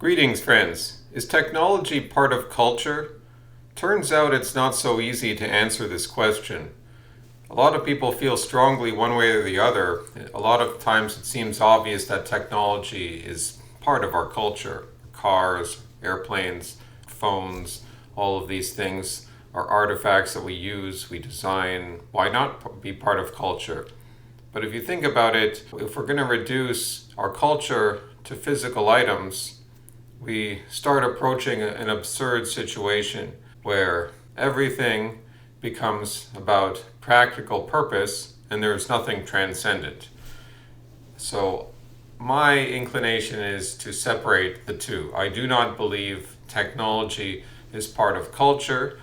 Greetings, friends. Is technology part of culture? Turns out it's not so easy to answer this question. A lot of people feel strongly one way or the other. A lot of times it seems obvious that technology is part of our culture. Cars, airplanes, phones, all of these things are artifacts that we use, we design. Why not be part of culture? But if you think about it, if we're going to reduce our culture to physical items, we start approaching an absurd situation where everything becomes about practical purpose and there's nothing transcendent. So my inclination is to separate the two. I do not believe technology is part of culture,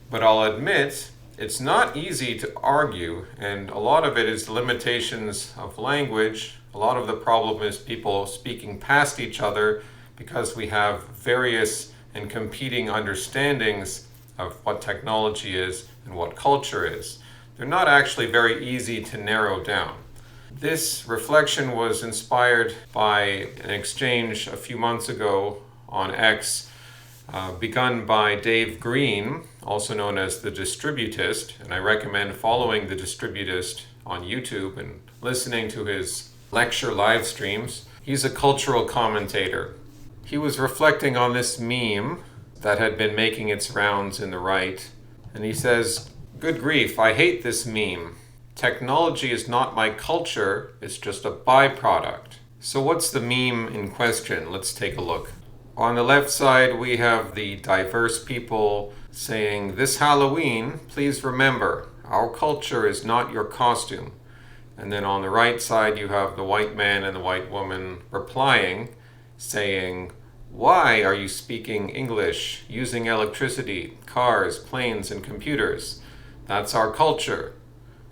but I'll admit it's not easy to argue, and a lot of it is the limitations of language. A lot of the problem is people speaking past each other because we have various and competing understandings of what technology is and what culture is. They're not actually very easy to narrow down. This reflection was inspired by an exchange a few months ago on X, begun by Dave Green, also known as the Distributist, and I recommend following the Distributist on YouTube and listening to his lecture live streams. He's a cultural commentator. He was reflecting on this meme that had been making its rounds in the right, and he says, "Good grief, I hate this meme. Technology is not my culture, it's just a byproduct." So what's the meme in question? Let's take a look. On the left side, we have the diverse people saying, "This Halloween, please remember, our culture is not your costume." And then on the right side, you have the white man and the white woman replying, saying, "Why are you speaking English, using electricity, cars, planes, and computers? That's our culture."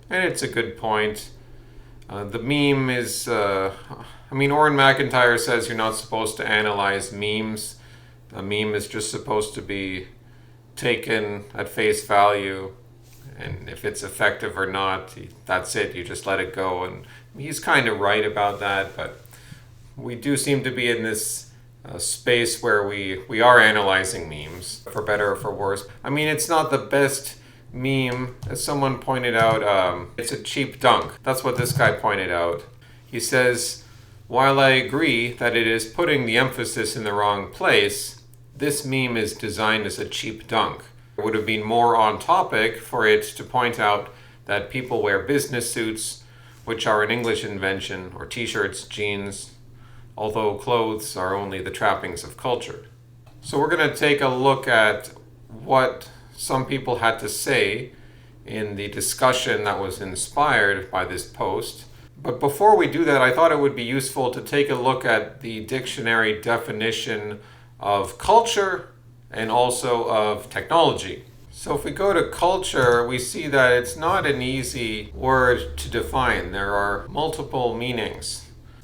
And it's a good point. The meme is, Oren McIntyre says you're not supposed to analyze memes. A meme is just supposed to be taken at face value, and if it's effective or not, that's it, you just let it go. And he's kind of right about that, but we do seem to be in this space where we are analyzing memes, for better or for worse. It's not the best meme. As someone pointed out, it's a cheap dunk. That's what this guy pointed out. He says, "While I agree that it is putting the emphasis in the wrong place, this meme is designed as a cheap dunk. It would have been more on topic for it to point out that people wear business suits, which are an English invention, or t-shirts, jeans, although clothes are only the trappings of culture." So we're going to take a look at what some people had to say in the discussion that was inspired by this post. But before we do that, I thought it would be useful to take a look at the dictionary definition of culture and also of technology. So if we go to culture, we see that it's not an easy word to define. There are multiple meanings.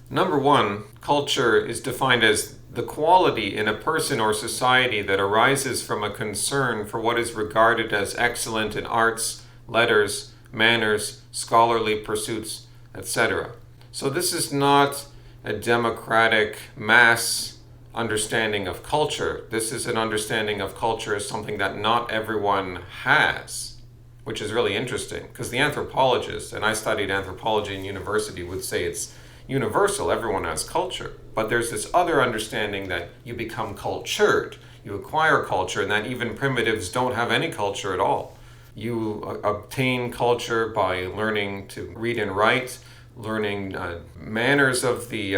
Number one, culture is defined as the quality in a person or society that arises from a concern for what is regarded as excellent in arts, letters, manners, scholarly pursuits, etc. So this is not a democratic mass understanding of culture. This is an understanding of culture as something that not everyone has, which is really interesting, because the anthropologists, and I studied anthropology in university, would say it's universal, everyone has culture. But there's this other understanding that you become cultured, you acquire culture, and that even primitives don't have any culture at all. You obtain culture by learning to read and write, learning manners of the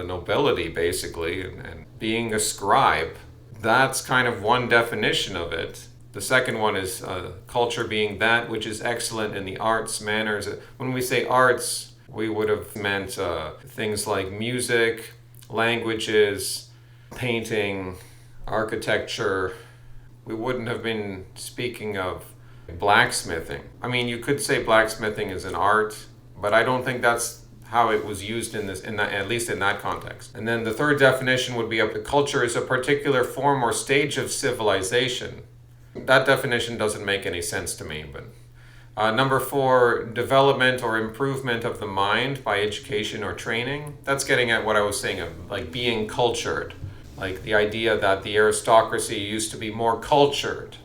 nobility, basically, and being a scribe. That's kind of one definition of it. The second one is culture being that which is excellent in the arts, manners. When we say arts, we would have meant things like music, languages, painting, architecture. We wouldn't have been speaking of blacksmithing. You could say blacksmithing is an art, but I don't think that's how it was used at least in that context. And then the third definition would be culture is a particular form or stage of civilization. That definition doesn't make any sense to me, but number 4, development or improvement of the mind by education or training. That's getting at what I was saying of like being cultured. Like the idea that the aristocracy used to be more cultured,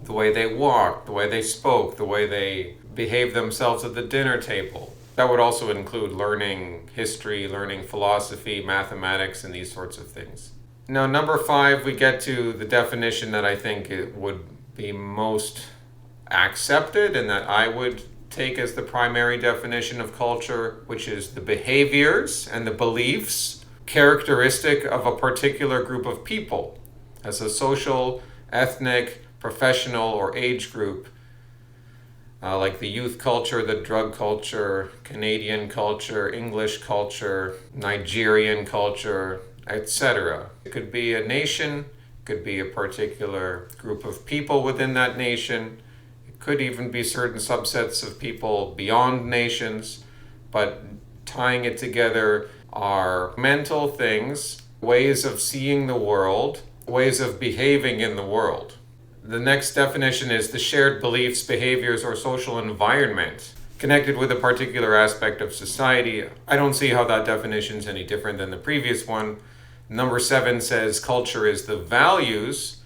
the way they walked, the way they spoke, the way they behaved themselves at the dinner table. That would also include learning history, learning philosophy, mathematics, and these sorts of things. Now, number 5, we get to the definition that I think it would be most accepted and that I would take as the primary definition of culture, which is the behaviors and the beliefs characteristic of a particular group of people as a social, ethnic, professional, or age group, like the youth culture, the drug culture, Canadian culture, English culture, Nigerian culture, etc. It could be a nation, it could be a particular group of people within that nation, it could even be certain subsets of people beyond nations, but tying it together are mental things, ways of seeing the world, ways of behaving in the world. The next definition is the shared beliefs, behaviors, or social environment connected with a particular aspect of society. I don't see how that definition is any different than the previous one. Number 7 says culture is the values,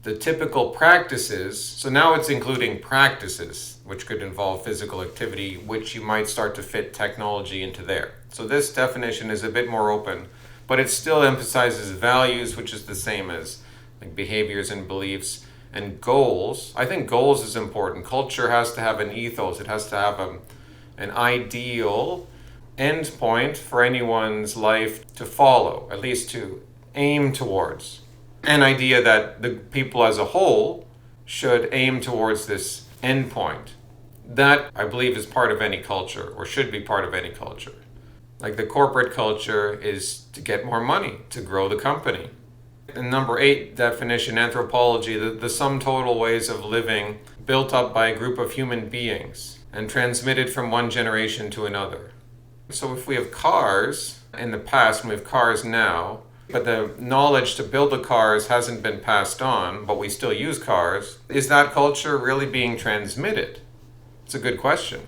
the typical practices. So now it's including practices, which could involve physical activity, which you might start to fit technology into there. So this definition is a bit more open, but it still emphasizes values, which is the same as like behaviors and beliefs. And goals, I think goals is important. Culture has to have an ethos. It has to have an ideal endpoint for anyone's life to follow, at least to aim towards. An idea that the people as a whole should aim towards this endpoint. That, I believe, is part of any culture, or should be part of any culture. Like the corporate culture is to get more money, to grow the company. And number 8 definition, anthropology, the sum total ways of living built up by a group of human beings and transmitted from one generation to another. So if we have cars in the past and we have cars now, but the knowledge to build the cars hasn't been passed on, but we still use cars, is that culture really being transmitted? It's a good question.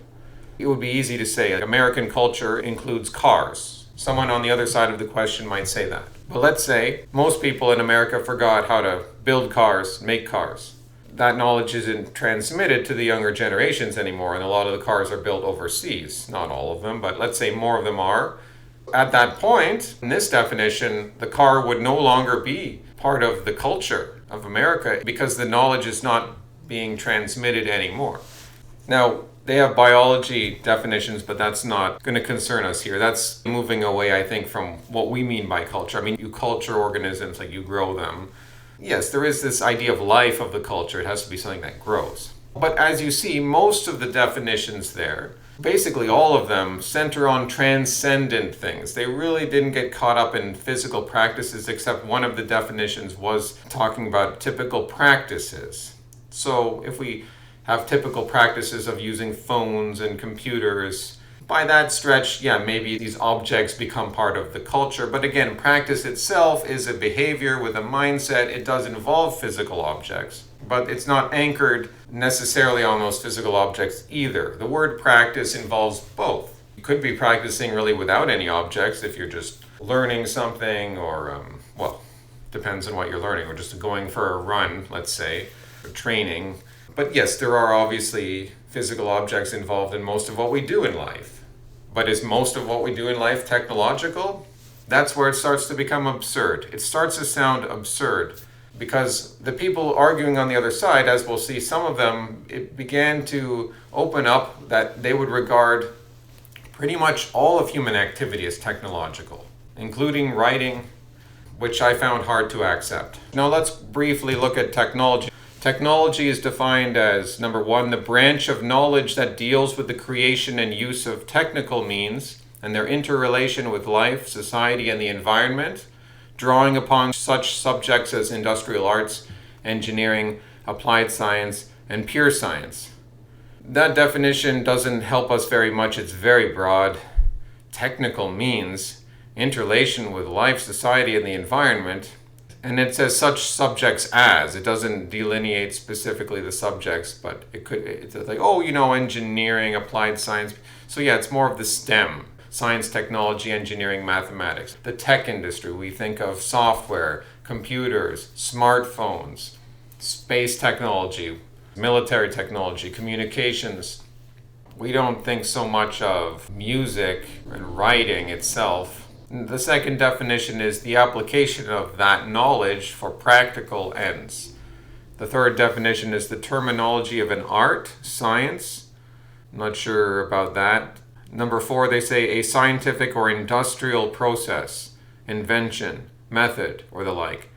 It would be easy to say American culture includes cars. Someone on the other side of the question might say that. But let's say most people in America forgot how to build cars, make cars. That knowledge isn't transmitted to the younger generations anymore, and a lot of the cars are built overseas. Not all of them, but let's say more of them are. At that point, in this definition, the car would no longer be part of the culture of America because the knowledge is not being transmitted anymore. Now, they have biology definitions, but that's not going to concern us here. That's moving away, I think, from what we mean by culture. I mean, you culture organisms, like you grow them. Yes, there is this idea of life of the culture. It has to be something that grows. But as you see, most of the definitions there, basically all of them, center on transcendent things. They really didn't get caught up in physical practices, except one of the definitions was talking about typical practices. So if we have typical practices of using phones and computers, by that stretch, yeah, maybe these objects become part of the culture. But again, practice itself is a behavior with a mindset. It does involve physical objects, but it's not anchored necessarily on those physical objects either. The word practice involves both. You could be practicing really without any objects if you're just learning something or, depends on what you're learning, or just going for a run, let's say, or training. But yes, there are obviously physical objects involved in most of what we do in life. But is most of what we do in life technological? That's where it starts to become absurd. It starts to sound absurd because the people arguing on the other side, as we'll see, some of them, it began to open up that they would regard pretty much all of human activity as technological, including writing, which I found hard to accept. Now let's briefly look at technology. Technology is defined as, number 1, the branch of knowledge that deals with the creation and use of technical means and their interrelation with life, society, and the environment, drawing upon such subjects as industrial arts, engineering, applied science, and pure science. That definition doesn't help us very much. It's very broad. Technical means interrelation with life, society, and the environment. And it says such subjects as. It doesn't delineate specifically the subjects, but it's like, engineering, applied science. So yeah, it's more of the STEM, science, technology, engineering, mathematics. The tech industry, we think of software, computers, smartphones, space technology, military technology, communications. We don't think so much of music and writing itself. The second definition is the application of that knowledge for practical ends. The third definition is the terminology of an art, science. I'm not sure about that. Number 4, they say a scientific or industrial process, invention, method, or the like.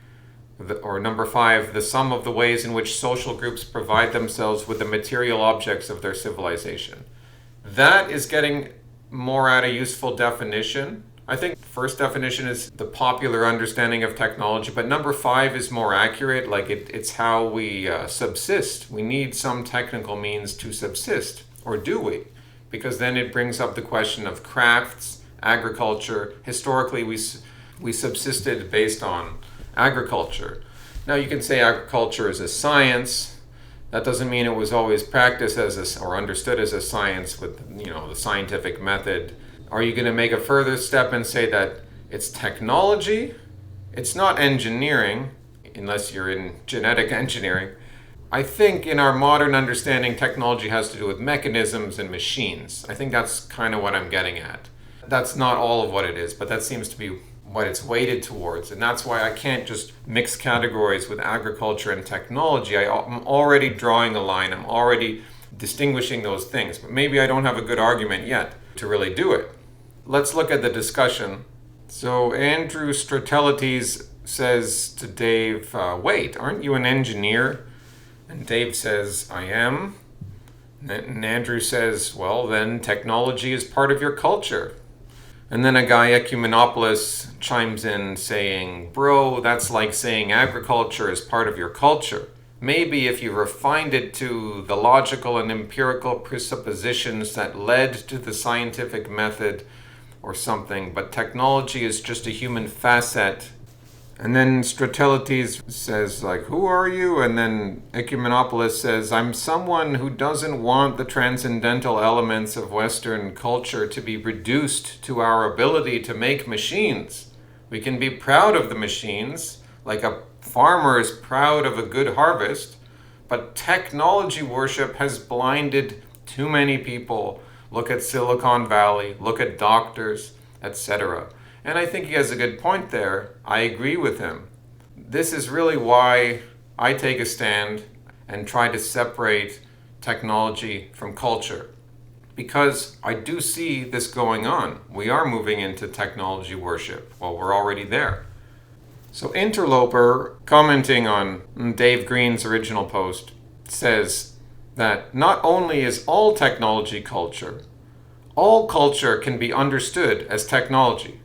Or number 5, the sum of the ways in which social groups provide themselves with the material objects of their civilization. That is getting more at a useful definition. I think first definition is the popular understanding of technology, but number 5 is more accurate. Like it's how we subsist. We need some technical means to subsist, or do we? Because then it brings up the question of crafts, agriculture. Historically, we subsisted based on agriculture. Now you can say agriculture is a science. That doesn't mean it was always practiced or understood as a science with the scientific method. Are you going to make a further step and say that it's technology? It's not engineering, unless you're in genetic engineering. I think in our modern understanding, technology has to do with mechanisms and machines. I think that's kind of what I'm getting at. That's not all of what it is, but that seems to be what it's weighted towards. And that's why I can't just mix categories with agriculture and technology. I'm already drawing a line. I'm already distinguishing those things. But maybe I don't have a good argument yet to really do it. Let's look at the discussion. So Andrew Stratelites says to Dave, wait, aren't you an engineer? And Dave says, I am. And Andrew says, well, then technology is part of your culture. And then a guy, Ecumenopoulos, chimes in saying, bro, that's like saying agriculture is part of your culture. Maybe if you refined it to the logical and empirical presuppositions that led to the scientific method or something, but technology is just a human facet. And then Stratelites says, like, who are you? And then Ecumenopoulos says, I'm someone who doesn't want the transcendental elements of Western culture to be reduced to our ability to make machines. We can be proud of the machines, like a farmer is proud of a good harvest, but technology worship has blinded too many people. Look at Silicon Valley, look at doctors, etc. And I think he has a good point there. I agree with him. This is really why I take a stand and try to separate technology from culture. Because I do see this going on. We are moving into technology worship. Well, we're already there. So Interloper, commenting on Dave Green's original post, says that not only is all technology culture, all culture can be understood as technology.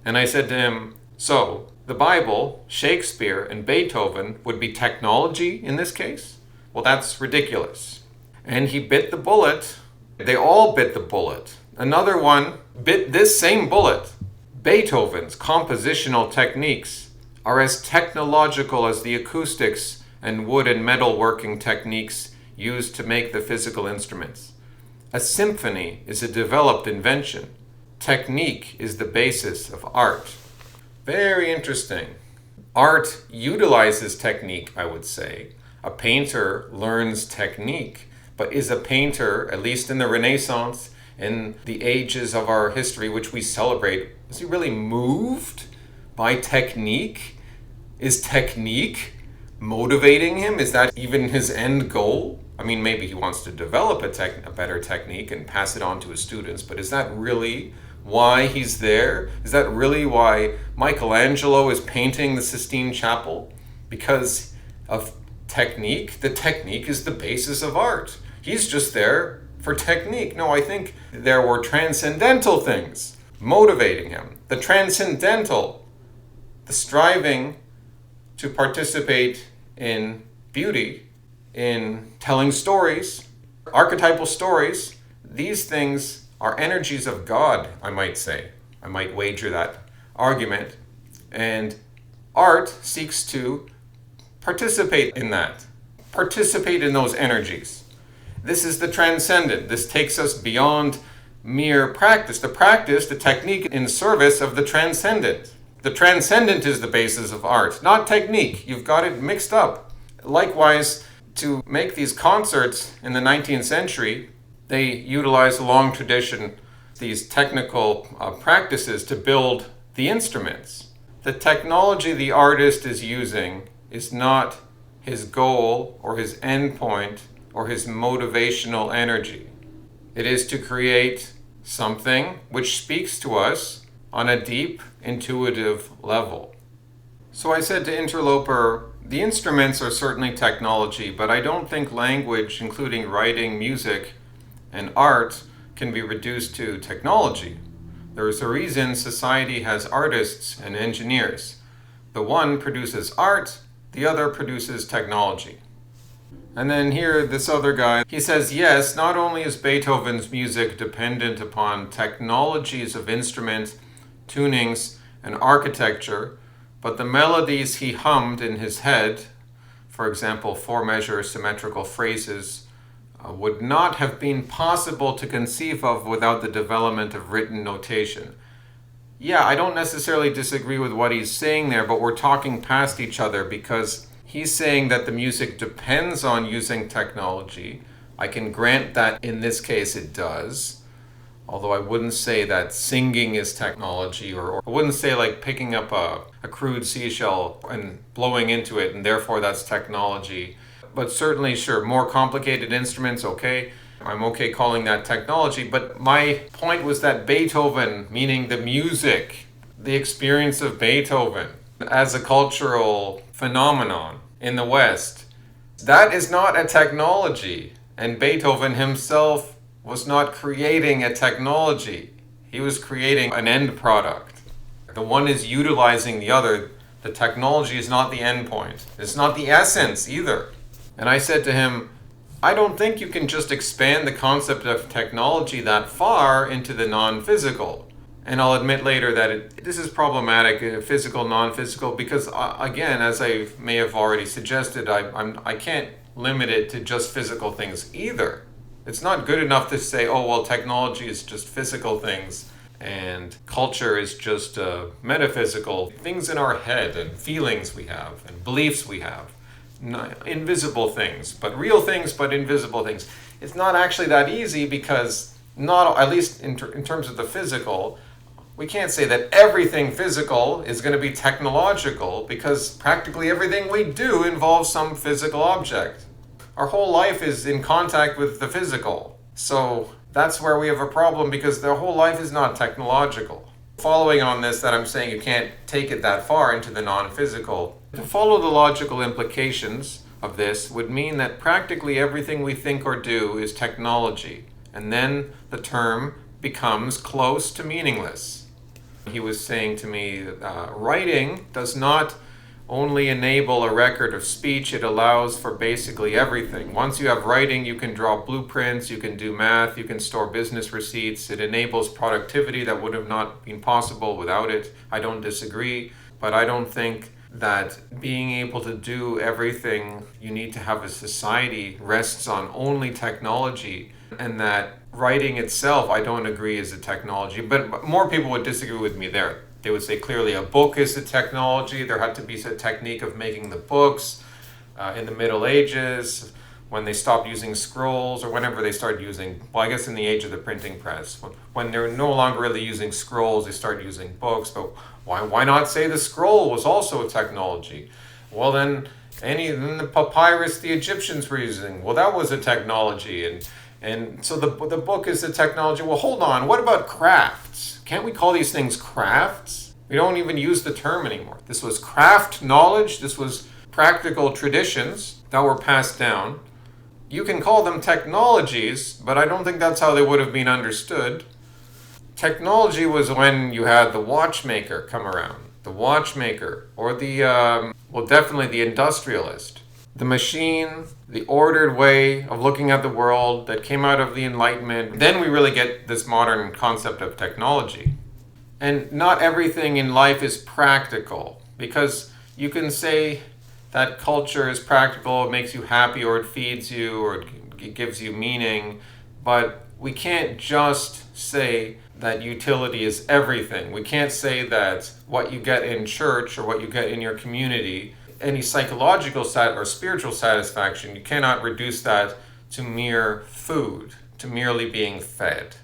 And I said to him, so the Bible, Shakespeare, and Beethoven would be technology in this case? Well, that's ridiculous. And he bit the bullet. They all bit the bullet. Another one bit this same bullet. Beethoven's compositional techniques are as technological as the acoustics and wood and metal working techniques used to make the physical instruments. A symphony is a developed invention. Technique is the basis of art. Very interesting. Art utilizes technique, I would say. A painter learns technique, but is a painter, at least in the Renaissance, in the ages of our history which we celebrate, is he really moved by technique? Is technique motivating him? Is that even his end goal? I mean, maybe he wants to develop a better technique and pass it on to his students, but is that really why he's there? Is that really why Michelangelo is painting the Sistine Chapel? Because of technique? The technique is the basis of art. He's just there for technique. No, I think there were transcendental things motivating him. The transcendental, the striving to participate in beauty, in telling stories, archetypal stories. These things are energies of God, I might say. I might wager that argument. And art seeks to participate in that, participate in those energies. This is the transcendent. This takes us beyond mere practice. The technique in service of the transcendent. The transcendent is the basis of art, not technique. You've got it mixed up. Likewise, to make these concerts in the 19th century, they utilized a long tradition, these technical practices to build the instruments. The technology the artist is using is not his goal or his endpoint or his motivational energy. It is to create something which speaks to us on a deep, intuitive level. So I said to Interloper, the instruments are certainly technology, but I don't think language, including writing, music, and art, can be reduced to technology. There is a reason society has artists and engineers. The one produces art, the other produces technology. And then here, this other guy, he says, yes, not only is Beethoven's music dependent upon technologies of instrument, tunings, and architecture, but the melodies he hummed in his head, for example, four-measure symmetrical phrases, would not have been possible to conceive of without the development of written notation. Yeah, I don't necessarily disagree with what he's saying there, but we're talking past each other because he's saying that the music depends on using technology. I can grant that in this case it does, although I wouldn't say that singing is technology, or I wouldn't say like picking up a crude seashell and blowing into it and therefore that's technology. But certainly, sure, more complicated instruments, okay. I'm okay calling that technology, but my point was that Beethoven, meaning the music, the experience of Beethoven as a cultural phenomenon in the West, that is not a technology. And Beethoven himself was not creating a technology. He was creating an end product. The one is utilizing the other. The technology is not the end point. It's not the essence either. And I said to him, I don't think you can just expand the concept of technology that far into the non-physical. And I'll admit later that this is problematic, physical, non-physical, because again, as I may have already suggested, I can't limit it to just physical things either. It's not good enough to say, oh, well, technology is just physical things and culture is just metaphysical things in our head and feelings we have and beliefs we have. Invisible things, but real things, but invisible things. It's not actually that easy because not, at least in terms of the physical, we can't say that everything physical is going to be technological because practically everything we do involves some physical object. Our whole life is in contact with the physical. So that's where we have a problem because the whole life is not technological. Following on this, that I'm saying you can't take it that far into the non-physical. To follow the logical implications of this would mean that practically everything we think or do is technology, and then the term becomes close to meaningless. He was saying to me that writing does not only enable a record of speech, it allows for basically everything. Once you have writing, you can draw blueprints, you can do math, you can store business receipts. It enables productivity that would have not been possible without it. I don't disagree, but I don't think that being able to do everything you need to have a society rests on only technology, and that writing itself, I don't agree, is a technology. But more people would disagree with me there. They would say clearly a book is a technology. There had to be a technique of making the books in the Middle Ages when they stopped using scrolls, or whenever they started using, well, I guess in the age of the printing press. When they're no longer really using scrolls, they started using books. But why not say the scroll was also a technology? Well, then the papyrus the Egyptians were using, well, that was a technology. And so the book is a technology. Well, hold on. What about crafts? Can't we call these things crafts? We don't even use the term anymore. This was craft knowledge. This was practical traditions that were passed down. You can call them technologies, but I don't think that's how they would have been understood. Technology was when you had the watchmaker come around. The watchmaker, or definitely the industrialist. The machine, the ordered way of looking at the world that came out of the Enlightenment. Then we really get this modern concept of technology. And not everything in life is practical, because you can say that culture is practical, it makes you happy, or it feeds you, or it gives you meaning, but we can't just say that utility is everything. We can't say that what you get in church or what you get in your community, any psychological or spiritual satisfaction, you cannot reduce that to mere food, to merely being fed.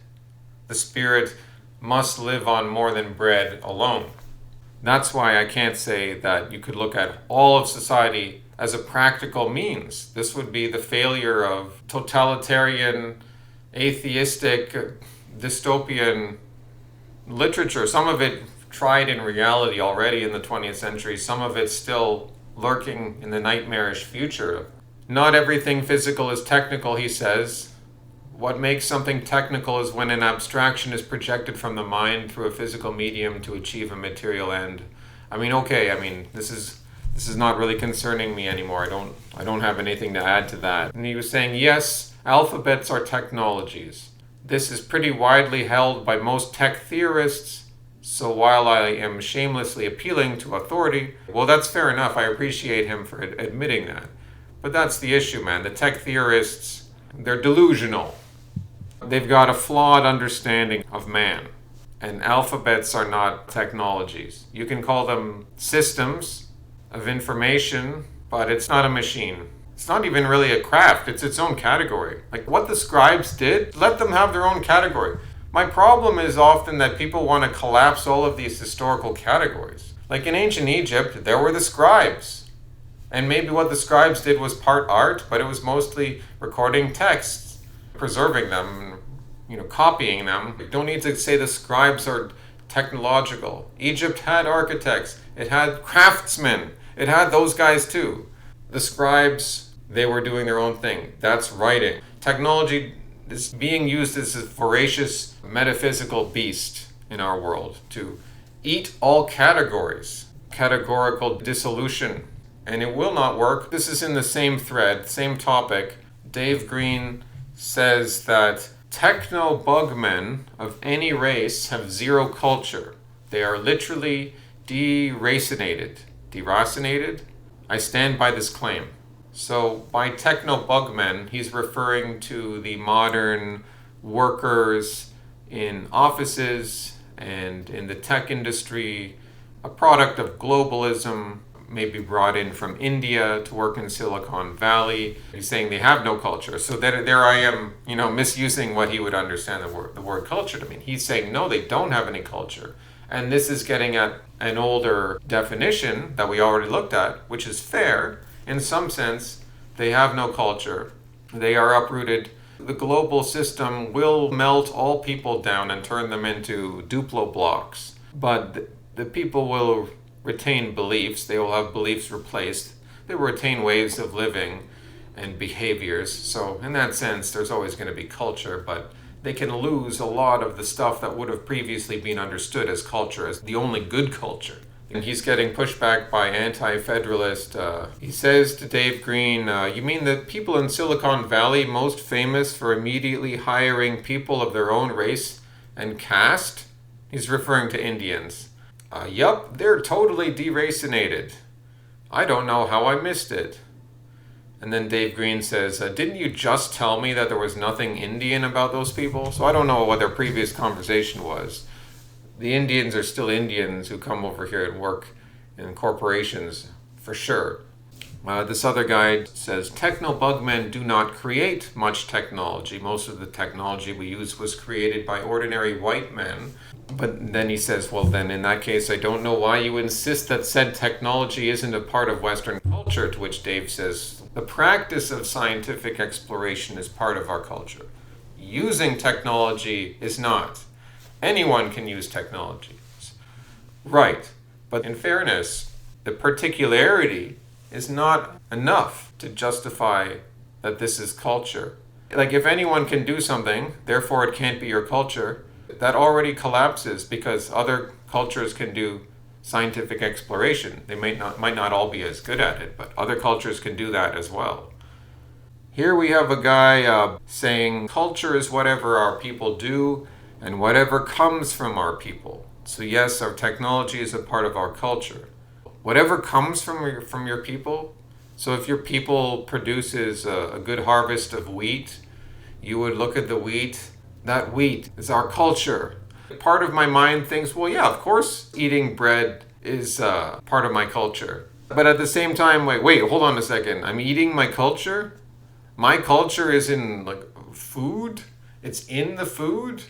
The spirit must live on more than bread alone. That's why I can't say that you could look at all of society as a practical means. This would be the failure of totalitarian, atheistic, dystopian literature. Some of it tried in reality already in the 20th century, some of it still lurking in the nightmarish future. Not everything physical is technical, he says. What makes something technical is when an abstraction is projected from the mind through a physical medium to achieve a material end. This is not really concerning me anymore. I don't have anything to add to that. And he was saying, yes, alphabets are technologies. This is pretty widely held by most tech theorists. So while I am shamelessly appealing to authority, well, that's fair enough. I appreciate him for admitting that. But that's the issue, man. The tech theorists, they're delusional. They've got a flawed understanding of man. And alphabets are not technologies. You can call them systems of information, but it's not a machine. It's not even really a craft. It's its own category. Like what the scribes did, let them have their own category. My problem is often that people want to collapse all of these historical categories. Like in ancient Egypt, there were the scribes. And maybe what the scribes did was part art, but it was mostly recording texts, preserving them, copying them. You don't need to say the scribes are technological. Egypt had architects. It had craftsmen. It had those guys too. The scribes, they were doing their own thing. That's writing. Technology is being used as a voracious metaphysical beast in our world to eat all categories. Categorical dissolution. And it will not work. This is in the same thread, same topic. Dave Green says that techno-bugmen of any race have zero culture. They are literally deracinated. Deracinated? I stand by this claim. So by techno-bugmen, he's referring to the modern workers in offices and in the tech industry, a product of globalism, maybe brought in from India to work in Silicon Valley. He's saying they have no culture. So there I am, misusing what he would understand the word culture to mean. He's saying, no, they don't have any culture. And this is getting at an older definition that we already looked at, which is fair. In some sense, they have no culture. They are uprooted. The global system will melt all people down and turn them into Duplo blocks. But the people will retain beliefs. They will have beliefs replaced. They will retain ways of living and behaviors. So in that sense, there's always going to be culture, but they can lose a lot of the stuff that would have previously been understood as culture, as the only good culture. And he's getting pushed back by anti-federalist. He says to Dave Green, you mean the people in Silicon Valley most famous for immediately hiring people of their own race and caste? He's referring to Indians. Yup, they're totally deracinated. I don't know how I missed it. And then Dave Green says, didn't you just tell me that there was nothing Indian about those people? So I don't know what their previous conversation was. The Indians are still Indians who come over here and work in corporations, for sure. This other guy says, techno-bugmen do not create much technology. Most of the technology we use was created by ordinary white men. But then he says, well, then in that case, I don't know why you insist that said technology isn't a part of Western culture, to which Dave says, the practice of scientific exploration is part of our culture. Using technology is not. Anyone can use technology. Right. But in fairness, the particularity is not enough to justify that this is culture. Like if anyone can do something, therefore it can't be your culture, that already collapses because other cultures can do scientific exploration. They might not all be as good at it, but other cultures can do that as well. Here we have a guy saying culture is whatever our people do and whatever comes from our people. So yes, our technology is a part of our culture. Whatever comes from your people, so if your people produces a good harvest of wheat, you would look at the wheat. That wheat is our culture. Part of my mind thinks, well, yeah, of course eating bread is part of my culture. But at the same time, wait, hold on a second. I'm eating my culture? My culture is in like food? It's in the food?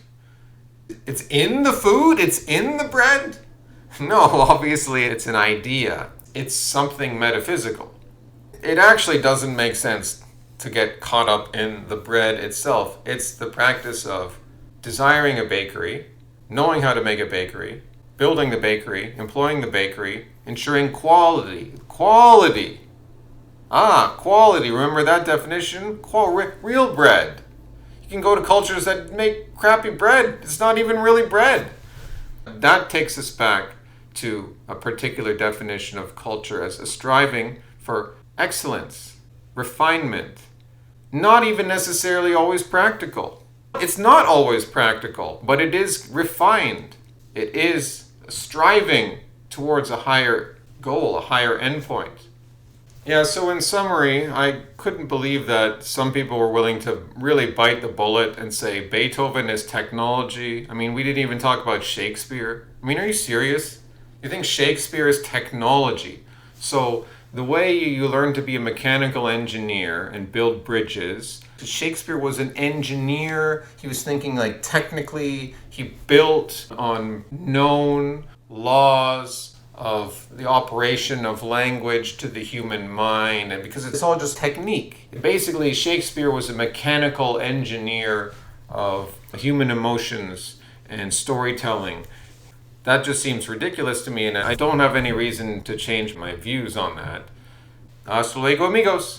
It's in the food? It's in the bread? No, obviously it's an idea. It's something metaphysical. It actually doesn't make sense to get caught up in the bread itself. It's the practice of desiring a bakery, knowing how to make a bakery, building the bakery, employing the bakery, ensuring quality. Quality! Quality. Remember that definition? Real bread. You can go to cultures that make crappy bread. It's not even really bread. That takes us back to a particular definition of culture as a striving for excellence, refinement, not even necessarily always practical. It's not always practical, but it is refined. It is striving towards a higher goal, a higher endpoint. Yeah, so in summary, I couldn't believe that some people were willing to really bite the bullet and say Beethoven is technology. I mean, we didn't even talk about Shakespeare. I mean, are you serious? You think Shakespeare is technology? So the way you learn to be a mechanical engineer and build bridges, Shakespeare was an engineer. He was thinking like technically. He built on known laws of the operation of language to the human mind, and because it's all just technique. Basically, Shakespeare was a mechanical engineer of human emotions and storytelling. That just seems ridiculous to me, and I don't have any reason to change my views on that. Hasta luego, amigos!